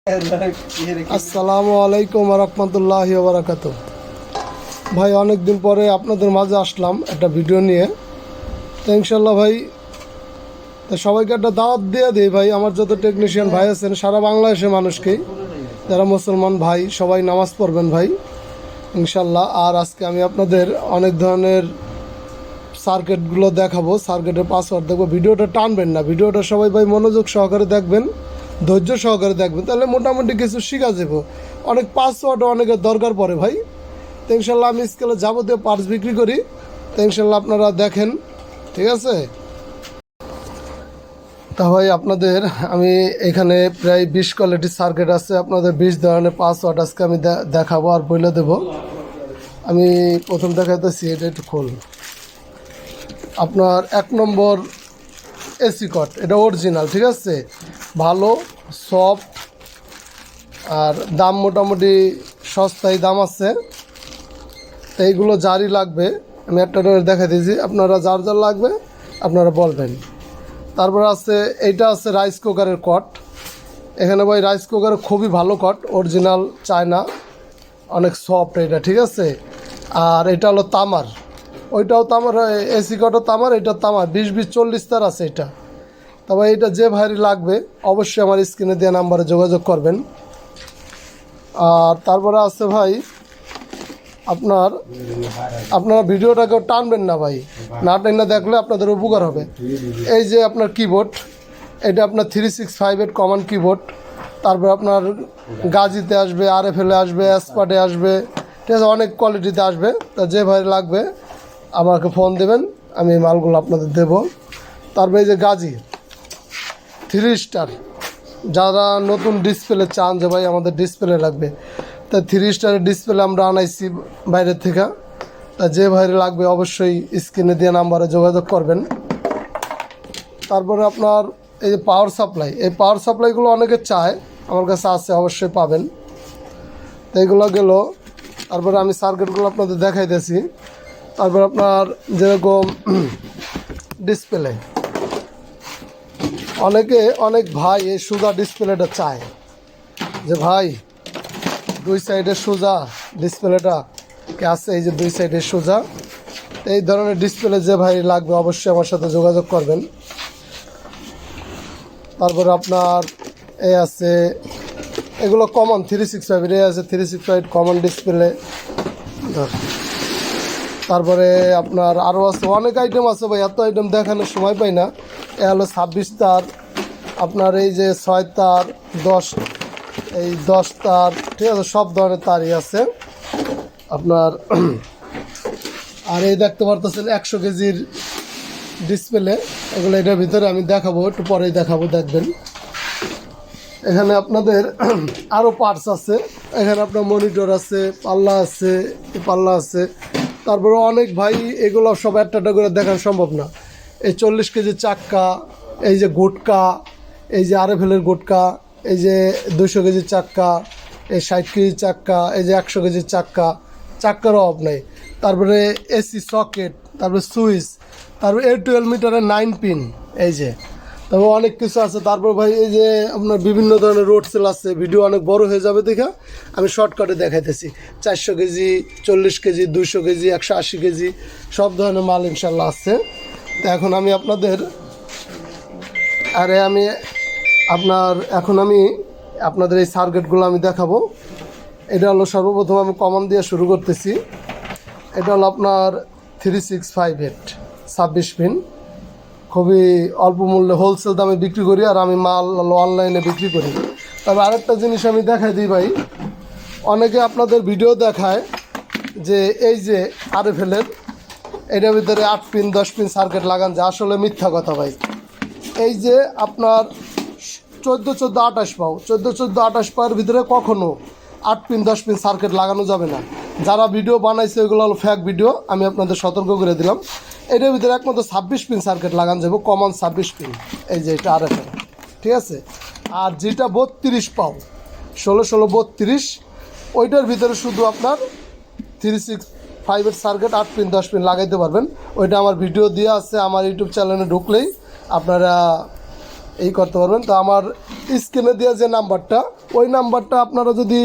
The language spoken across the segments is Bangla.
আসসালামু আলাইকুম রহমতুল্লাহি ওয়া বারাকাতুহু। ভাই অনেকদিন পরে আপনাদের মাঝে আসলাম একটা ভিডিও নিয়ে। তো ইনশাল্লাহ ভাই তো সবাইকে একটা দাওয়াত দিয়ে দিই ভাই। আমার যত টেকনিশিয়ান ভাই আছেন সারা বাংলাদেশের মানুষকেই, যারা মুসলমান ভাই সবাই নামাজ পড়বেন ভাই ইনশাল্লাহ। আর আজকে আমি আপনাদের অনেক ধরনের সার্কিটগুলো দেখাবো, সার্কিটের পাসওয়ার্ড দেখবো। ভিডিওটা টানবেন না, ভিডিওটা সবাই ভাই মনোযোগ সহকারে দেখবেন, ধৈর্য সহকারে দেখবেন, তাহলে মোটামুটি কিছু শিখা যাবো। অনেক পাসওয়ার্ড অনেকের দরকার পড়ে ভাই। তো ইনশাল্লাহ আমি স্কেলে যাবতীয় পার্টস বিক্রি করি, তো ইনশাল্লাহ আপনারা দেখেন, ঠিক আছে। তা ভাই আপনাদের আমি এখানে প্রায় 20 কোয়ালিটির সার্কিট আছে, আপনাদের 20 ধরনের পাসওয়ার্ড আজকে আমি দেখাবো আর বলে দেবো। আমি প্রথম দেখাতেছি, এটা একটু খোল। আপনার 1 নম্বর এসি কট, এটা অরিজিনাল, ঠিক আছে, ভালো সফট, আর দাম মোটামুটি সস্তায় দাম আছে। তো এইগুলো যারই লাগবে আমি একটা দেখা দিয়েছি, আপনারা যার যার লাগবে আপনারা বলবেন। তারপর আছে এইটা আছে রাইস কুকারের কট। এখানে ভাই রাইস কুকারের খুবই ভালো কট, অরিজিনাল চায়না, অনেক সফট এটা, ঠিক আছে। আর এটা হলো তামার, ওইটাও তামার, এসি কটও তামার, এটা তামার 20-20-40 তার আছে এটা। তবে এটা যে ভাইয়েরই লাগবে অবশ্যই আমার স্ক্রিনে দেওয়া নাম্বারে যোগাযোগ করবেন। আর তারপরে আছে ভাই আপনারা ভিডিওটাকেও টানবেন না ভাই, না টেনে দেখলে আপনাদের উপকার হবে। এই যে আপনার কিবোর্ড, এটা আপনার 365-এর কমন কিবোর্ড। তারপর আপনার গাজিতে আসবে, RFL-এ আসবে, এসপার্টে আসবে, ঠিক আছে, অনেক কোয়ালিটিতে আসবে। তা যে ভাই লাগবে আমাকে ফোন দেবেন, আমি এই মালগুলো আপনাদের দেব। তারপরে এই যে গাজি 3 স্টার, যারা নতুন ডিসপ্লে চান যে ভাই আমাদের ডিসপ্লে লাগবে, তা 3 স্টারের ডিসপ্লে আমরা আনাইছি বাইরের থেকে। তা যে ভাইরে লাগবে অবশ্যই স্ক্রিনে দিয়ে নাম্বারে যোগাযোগ করবেন। তারপরে আপনার এই যে পাওয়ার সাপ্লাই, এই পাওয়ার সাপ্লাইগুলো অনেকে চায়, আমার কাছে আছে, অবশ্যই পাবেন। তো এইগুলো গেল। তারপরে আমি সার্কিটগুলো আপনাদের দেখাইতেছি। তারপর আপনার যেরকম ডিসপ্লে, অনেক ভাই এই সোজা ডিসপ্লেটা চায়, যে ভাই 2 সাইডের সোজা ডিসপ্লেটা কে আছে, এই যে 2 সাইডের সোজা, এই ধরনের ডিসপ্লে যে ভাই লাগবে অবশ্যই আমার সাথে যোগাযোগ করবেন। তারপরে আপনার এই আছে, এগুলো কমন 365, এই আছে 365 কমন ডিসপ্লে। তারপরে আপনার আরও আছে অনেক আইটেম আছে ভাই, এত আইটেম দেখানোর সময় পাই না। এ হলো 26 তার, আপনার এই যে 6 তার, 10 তার, ঠিক আছে, সব ধরনের তারই আছে আপনার। আর এই দেখতে পারতেছেন 100 কেজির ডিসপ্লে, এগুলো এটার ভিতরে আমি দেখাবো, একটু পরেই দেখাবো, দেখবেন। এখানে আপনাদের আরও পার্টস আছে, এখানে আপনার মনিটর আছে, পাল্লা আছে, পাল্লা আছে। তারপরে অনেক ভাই এগুলো সব একটা করে দেখানো সম্ভব না। এই 40 কেজির চাক্কা, এই যে গুটকা, এই যে RFL-এর গুটকা, এই যে 200 কেজির চাক্কা, এই 60 কেজির চাক্কা, এই যে 100 কেজির চাক্কারও অভাব নেই। তারপরে এসি সকেট, তারপরে সুইচ, তারপরে 12 মিটারের 9 পিন, এই যে, তবে অনেক কিছু আছে। তারপর ভাই এই যে আপনার বিভিন্ন ধরনের রোড সেল আছে, ভিডিও অনেক বড় হয়ে যাবে দেখা আমি শর্টকাটে দেখাইতেছি। 400 কেজি, 40 কেজি, 200 কেজি, 180 কেজি, সব ধরনের মাল ইনশাল্লাহ আছে। তো এখন আমি আপনাদের এই সার্কিটগুলো আমি দেখাবো। এটা হলো সর্বপ্রথম আমি কমন দিয়ে শুরু করতেছি। এটা হলো আপনার 365-এর 26 পিন, খুবই অল্প মূল্যে হোলসেল দামে বিক্রি করি, আর আমি মাল অনলাইনে বিক্রি করি। তবে আরেকটা জিনিস আমি দেখাই দিই ভাই, অনেকে আপনাদের ভিডিও দেখায় যে এই যে RFL-এর এটার ভিতরে 8 পিন 10 পিন সার্কিট লাগান, যে আসলে মিথ্যা কথা ভাই। এই যে আপনার 14-14-28 পাও, 14-14-28 পাওয়ার ভিতরে কখনো 8 পিন 10 পিন সার্কিট লাগানো যাবে না। যারা ভিডিও বানাইছে ওইগুলো হলো ফ্যাক ভিডিও, আমি আপনাদের সতর্ক করে দিলাম। এটার ভিতরে একমাত্র 26 পিন সার্কিট লাগানো যাবে, কমন 26 পিন, এই যে এটা RFL, ঠিক আছে। আর যেটা 32 পাও, 16-16-32, ওইটার ভিতরে শুধু আপনার 365-এর সার্কিট 8 পিন 10 পিন লাগাইতে পারবেন। ওইটা আমার ভিডিও দেওয়া আছে আমার ইউটিউব চ্যানেলে, ঢুকলেই আপনারা এই করতে পারবেন। তো আমার স্ক্রিনে দেওয়া যে নাম্বারটা, ওই নাম্বারটা আপনারা যদি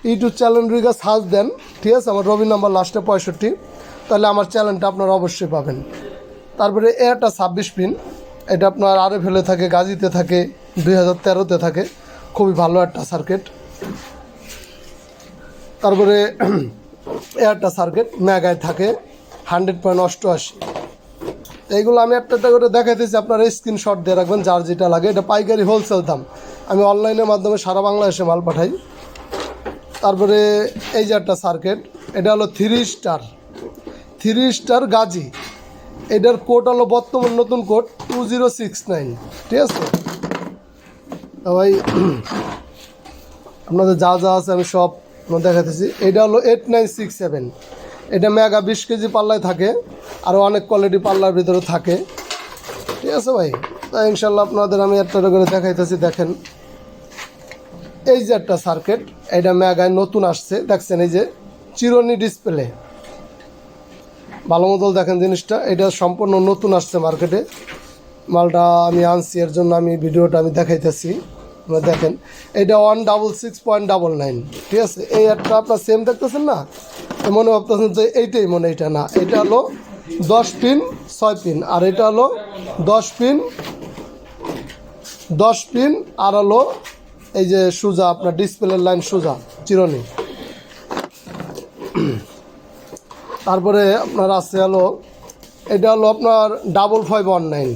ইউটিউব চ্যানেল রিগা সার্চ দেন, ঠিক আছে, আমার রবি নাম্বার লাস্টে 65, তাহলে আমার চ্যানেলটা আপনারা অবশ্যই পাবেন। তারপরে এটা 26 পিন, এটা আপনার RFL থাকে, গাজীতে থাকে, 2013-তে থাকে, খুবই ভালো একটা সার্কিট। তারপরে একটা সার্কিট মেগায় থাকে 100.88। এইগুলো আমি একটা করে দেখাইতেছি, আপনারা স্ক্রিনশট দিয়ে রাখবেন যার যেটা লাগে। এটা পাইকারি হোলসেল দাম, আমি অনলাইনের মাধ্যমে সারা বাংলাদেশে মাল পাঠাই। তারপরে এই যে একটা সার্কিট, এটা হলো 3 স্টার গাজী। এটার কোড হলো বর্তমান নতুন কোড 2069, ঠিক আছে। ভাই আপনাদের যা যা আছে আমি সব দেখাতেছি। এটা হলো 8967, এটা মেগা 20 কেজি পাল্লায় থাকে, আরও অনেক কোয়ালিটি পাল্লার ভিতরে থাকে, ঠিক আছে ভাই। তাই ইনশাল্লাহ আপনাদের আমি একটা করে দেখাইতেছি। দেখেন এই যে একটা সার্কিট, এটা মেগায় নতুন আসছে, দেখছেন এই যে চিরুনি ডিসপ্লে, ভালো মতো দেখেন জিনিসটা। এটা সম্পূর্ণ নতুন আসছে মার্কেটে, মালটা আমি আনছি, এর জন্য আমি ভিডিওটা আমি দেখাইতেছি। আপনারা দেখেন এটা 166.99, ঠিক আছে। এই একটা আপনার সেম দেখতেছেন না, মনে ভাবতেছেন যে এইটাই, মনে এইটা না, এটা হলো 10 পিন 6 পিন, আর এটা হলো 10 পিন আর হলো এই যে সোজা আপনার ডিসপ্লের লাইন সোজা চিরুনি। তারপরে আপনার আছে হলো এটা হলো আপনার 5519,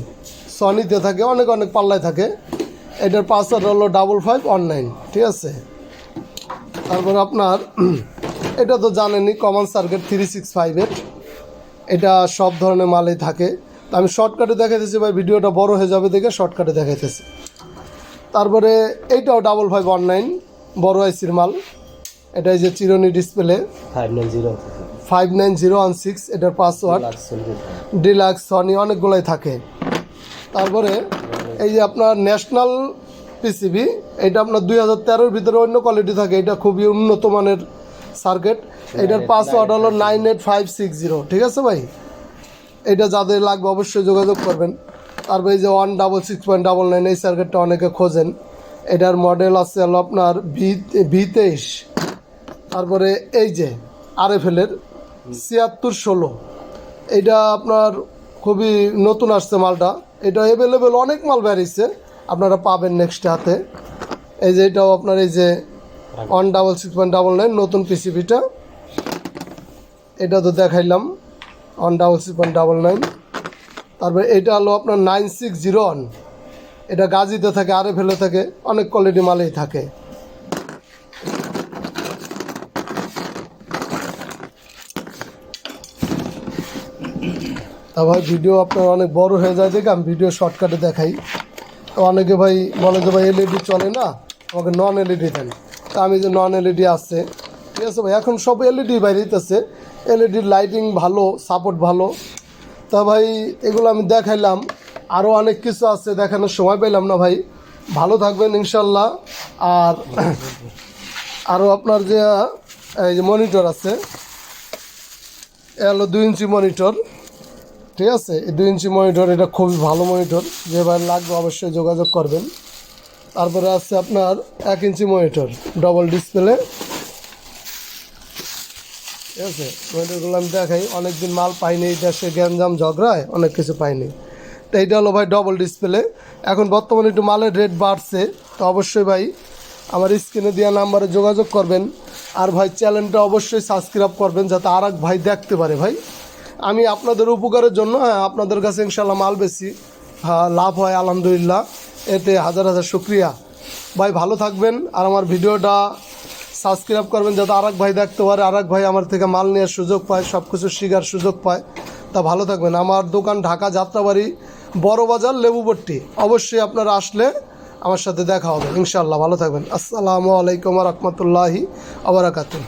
সনিতে থাকে, অনেক অনেক পাল্লায় থাকে। এটার পাসওয়ার্ড হলো 5519, ঠিক আছে। তারপরে আপনার এটা তো জানেনই, কমন সার্কিট 3658, এটা সব ধরনের মালেই থাকে। তো আমি শর্টকাটে দেখাইতেছি ভাই, ভিডিওটা বড় হয়ে যাবে দেখে শর্টকাটে দেখাইতেছি। তারপরে এইটাও 5519 বড় আইসির মাল, এটা এই যে চিরুনি ডিসপ্লে 59016, এটার পাসওয়ার্ড ডিলাক্স, সনি, অনেকগুলাই থাকে। তারপরে এই যে আপনার ন্যাশনাল পিসিবি, এটা আপনার 2013-এর ভিতরে অন্য কোয়ালিটি থাকে, এটা খুবই উন্নত মানের সার্কিট। এটার পাসওয়ার্ড হলো 98560, ঠিক আছে ভাই। এটা যাদের লাগবে অবশ্যই যোগাযোগ করবেন। তারপরে এই যে 166.99, এই সার্কিটটা অনেকে খোঁজেন, এটার মডেল আছে হলো আপনার V23। তারপরে এই যে RFL-এর 7616, এইটা আপনার খুবই নতুন আসছে মালটা, এটা অ্যাভেলেবেল, অনেক মাল বেরিয়েছে, আপনারা পাবেন নেক্সট হাতে। এই যে এটাও আপনার এই যে 166.99 নতুন পিসিবিটা, এটা তো দেখাইলাম 166.99। তারপরে এটা হলো আপনার 9601, এটা গাজীতে থাকে, RFL-এ থাকে, অনেক কোয়ালিটি মালেই থাকে। তা ভাই ভিডিও আপনার অনেক বড় হয়ে যায় দেখে আমি ভিডিও শর্টকাটে দেখাই। তো অনেকে ভাই বলে যে ভাই LED চলে না, আমাকে নন LED দেন। তা আমি যে নন LED আছে, ঠিক আছে ভাই, এখন সব LED বাইরেতেছে, LED লাইটিং ভালো, সাপোর্ট ভালো। তা ভাই এগুলো আমি দেখাইলাম, আরও অনেক কিছু আছে, দেখানোর সময় পেলাম না ভাই। ভালো থাকবেন ইনশাল্লাহ। আর আরও আপনার যে এই যে মনিটর আছে, এ হলো 2 ইঞ্চি মনিটর, ঠিক আছে। এই 2 ইঞ্চি মনিটর, এটা খুবই ভালো মনিটর, যে ভাই লাগবে অবশ্যই যোগাযোগ করবেন। তারপরে আছে আপনার 1 ইঞ্চি মনিটর, ডবল ডিসপ্লে, ঠিক আছে। মনিটরগুলো আমি দেখাই, অনেকদিন মাল পাইনি, দেশে গ্যাঞ্জাম ঝগড়ায় অনেক কিছু পাইনি। তো এইটা হলো ভাই ডবল ডিসপ্লে, এখন বর্তমানে একটু মালের রেট বাড়ছে, তো অবশ্যই ভাই আমার স্ক্রিনে দেওয়া নাম্বারে যোগাযোগ করবেন। আর ভাই চ্যানেলটা অবশ্যই সাবস্ক্রাইব করবেন, যাতে আর এক ভাই দেখতে পারে। ভাই আমি আপনাদের উপকারের জন্য, হ্যাঁ, আপনাদের কাছে ইনশাল্লাহ মাল বেশি, হ্যাঁ, লাভ হয় আলহামদুলিল্লাহ, এতে হাজার হাজার শুক্রিয়া। ভাই ভালো থাকবেন, আর আমার ভিডিওটা সাবস্ক্রাইব করবেন, যাতে আর এক ভাই দেখতে পারে, আর এক ভাই আমার থেকে মাল নেওয়ার সুযোগ পায়, সব কিছু শেখার সুযোগ পায়। তা ভালো থাকবেন। আমার দোকান ঢাকা যাত্রাবাড়ি, বড় বাজার, লেবুপট্টি। অবশ্যই আপনারা আসলে আমার সাথে দেখা হবে ইনশাল্লাহ। ভালো থাকবেন। আসসালামু আলাইকুম ওয়া রাহমাতুল্লাহি ওয়া বারাকাতুহু।